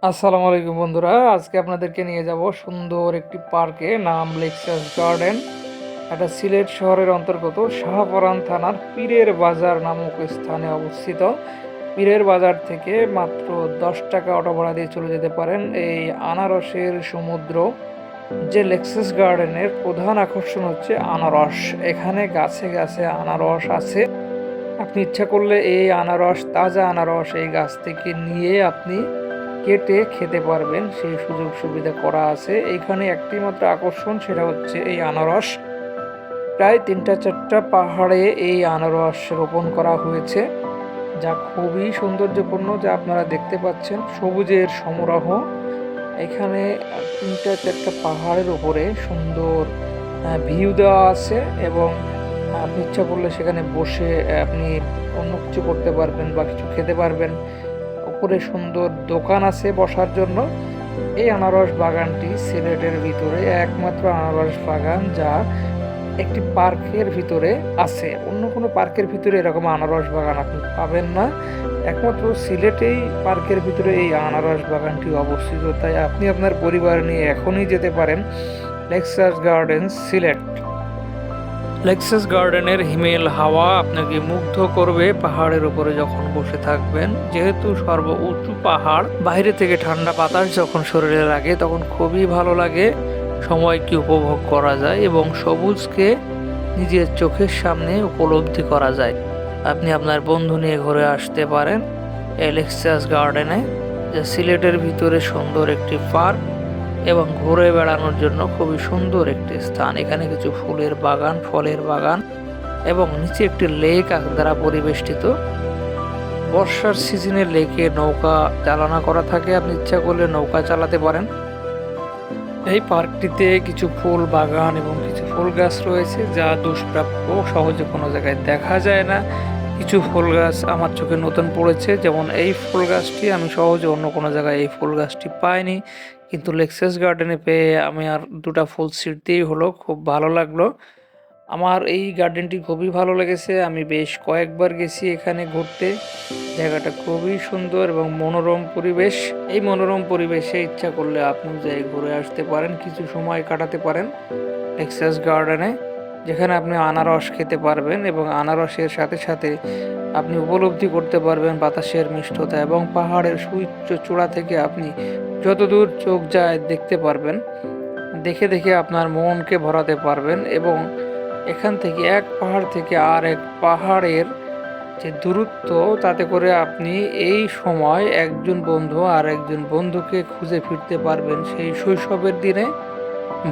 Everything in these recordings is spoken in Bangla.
আসসালামু আলাইকুম বন্ধুরা, আজকে আপনাদেরকে নিয়ে যাব সুন্দর একটি পার্কে, নাম লেক্সাস গার্ডেন। এটা সিলেট শহরের অন্তর্গত শাহপরান থানার পীরের বাজার নামক স্থানে অবস্থিত। পীরের বাজার থেকে মাত্র 10 টাকা অটো ভাড়া দিয়ে চলে যেতে পারেন এই আনারসের সমুদ্র। যে লেক্সাস গার্ডেনের প্রধান আকর্ষণ হচ্ছে আনারস। এখানে গাছে গাছে আনারস আছে। আপনি ইচ্ছা করলে এই আনারস, তাজা আনারস এই গাছ থেকে নিয়ে আপনি কেটে খেতে পারবেন, সেই সুযোগ সুবিধা করা আছে। এখানে একটি মাত্র আকর্ষণ, সেটা হচ্ছে এই আনারস। প্রায় 3-4টা পাহাড়ে এই আনারস রোপণ করা হয়েছে, যা খুবই সৌন্দর্যপূর্ণ, যা আপনারা দেখতে পাচ্ছেন সবুজের সমারোহ। এখানে 3-4টা পাহাড়ের উপরে সুন্দর ভিউ দেওয়া আছে এবং আপনি ইচ্ছা করলে সেখানে বসে আপনি অন্য কিছু করতে পারবেন বা কিছু খেতে পারবেন। উপরে সুন্দর দোকান আছে বসার জন্য। এই আনারস বাগানটি সিলেটের ভিতরে একমাত্র আনারস বাগান, যা একটি পার্কের ভিতরে আছে। অন্য কোনো পার্কের ভিতরে এরকম আনারস বাগান আপনি পাবেন না, একমাত্র সিলেটেই পার্কের ভিতরে এই আনারস বাগানটি অবস্থিত। তাই আপনি আপনার পরিবার নিয়ে এখনই যেতে পারেন লেক্সাস গার্ডেন সিলেট। লেক্সাস গার্ডেনের হিমেল হাওয়া আপনাকে মুগ্ধ করবে পাহাড়ের উপরে যখন বসে থাকবেন। যেহেতু সর্ব উঁচু পাহাড়, বাইরে থেকে ঠান্ডা বাতাস যখন শরীরে লাগে তখন খুবই ভালো লাগে। সময়কে উপভোগ করা যায় এবং সবুজকে নিজের চোখের সামনে উপলব্ধি করা যায়। আপনি আপনার বন্ধু নিয়ে ঘুরে আসতে পারেন এই লেক্সাস গার্ডেনে, যা সিলেটের ভিতরে সুন্দর একটি পার্ক এবং ঘুরে বেড়ানোর জন্য খুবই সুন্দর একটি স্থান। এখানে কিছু ফুলের বাগান, ফলের বাগান এবং নিচে একটি লেক দ্বারা পরিবেষ্টিত। বর্ষার সিজনে লেকে নৌকা চালনা করা থাকে, আপনি ইচ্ছা করলে নৌকা চালাতে পারেন। এই পার্কটিতে কিছু ফুল বাগান এবং কিছু ফুল গাছ রয়েছে, যা দুষ্প্রাপ্য, সহজে কোনো জায়গায় দেখা যায় না। কিছু ফুল গাছ আমার চোখে নতুন পড়েছে, যেমন এই ফুল গাছটি আমি সহজে অন্য কোনো জায়গায় এই ফুল গাছটি পাইনি, কিন্তু লেক্সাস গার্ডেনে পেয়ে আমি আর দুটা ফুল ছিঁড়তেই হলো। খুব ভালো লাগলো। আমার এই গার্ডেনটি খুবই ভালো লেগেছে, আমি বেশ কয়েকবার গেছি এখানে ঘুরতে। জায়গাটা খুবই সুন্দর এবং মনোরম পরিবেশ। এই মনোরম পরিবেশে ইচ্ছা করলে আপনি যাই ঘুরে আসতে পারেন, কিছু সময় কাটাতে পারেন লেক্সাস গার্ডেনে, যেখানে আপনি আনারস খেতে পারবেন এবং আনারসের সাথে সাথে আপনি উপলব্ধি করতে পারবেন বাতাসের মিষ্টতা এবং পাহাড়ের সুউচ্চ চূড়া থেকে আপনি যতদূর চোখ যায় দেখতে পারবেন। দেখে দেখে আপনার মনকে ভরাতে পারবেন এবং এখান থেকে এক পাহাড় থেকে আর এক পাহাড়ের যে দূরত্ব, তাতে করে আপনি এই সময় একজন বন্ধু আর একজন বন্ধুকে খুঁজে ফিরতে পারবেন সেই শৈশবের দিনে।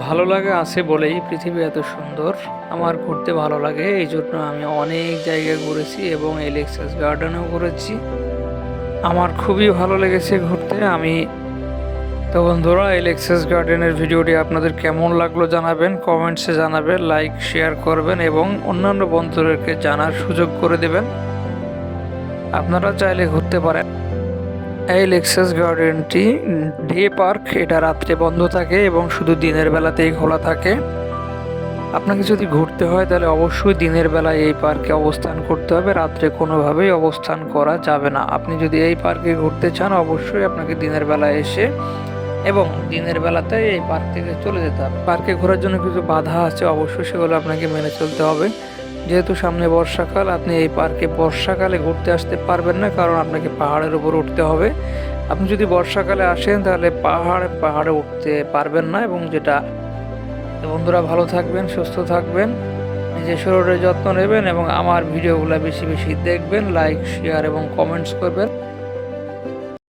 ভালো লাগা আছে বলেই পৃথিবী এত সুন্দর। আমার ঘুরতে ভালো লাগে, এই জন্য আমি অনেক জায়গায় ঘুরেছি এবং এই লেক্সাস গার্ডেনেও ঘুরেছি। আমার খুবই ভালো লেগেছে ঘুরতে। তো বন্ধুরা, এই লেক্সাস গার্ডেনের ভিডিওটি আপনাদের কেমন লাগলো জানাবেন, কমেন্টসে জানাবেন, লাইক শেয়ার করবেন এবং অন্যান্য বন্ধুদেরকে জানার সুযোগ করে দেবেন। আপনারা চাইলে ঘুরতে পারেন। এই লেক্সাস গার্ডেনটি ডে পার্ক, এটা রাত্রে বন্ধ থাকে এবং শুধু দিনের বেলাতেই খোলা থাকে। আপনাকে যদি ঘুরতে হয় তাহলে অবশ্যই দিনের বেলায় এই পার্কে অবস্থান করতে হবে, রাত্রে কোনোভাবেই অবস্থান করা যাবে না। আপনি যদি এই পার্কে ঘুরতে চান অবশ্যই আপনাকে দিনের বেলায় এসে এবং দিনের বেলাতে এই পার্ক থেকে চলে যেতে হবে। পার্কে ঘোরার জন্য কিছু বাধা আছে, অবশ্যই সেগুলো আপনাকে মেনে চলতে হবে। যেহেতু সামনে বর্ষাকাল, আপনি এই পার্কে বর্ষাকালে ঘুরতে আসতে পারবেন না, কারণ আপনাকে পাহাড়ের উপর উঠতে হবে। আপনি যদি বর্ষাকালে আসেন তাহলে পাহাড়ে উঠতে পারবেন না। এবং যেটা, বন্ধুরা ভালো থাকবেন, সুস্থ থাকবেন, নিজের শরীরের যত্ন নেবেন এবং আমার ভিডিওগুলো বেশি বেশি দেখবেন, লাইক শেয়ার এবং কমেন্টস করবেন।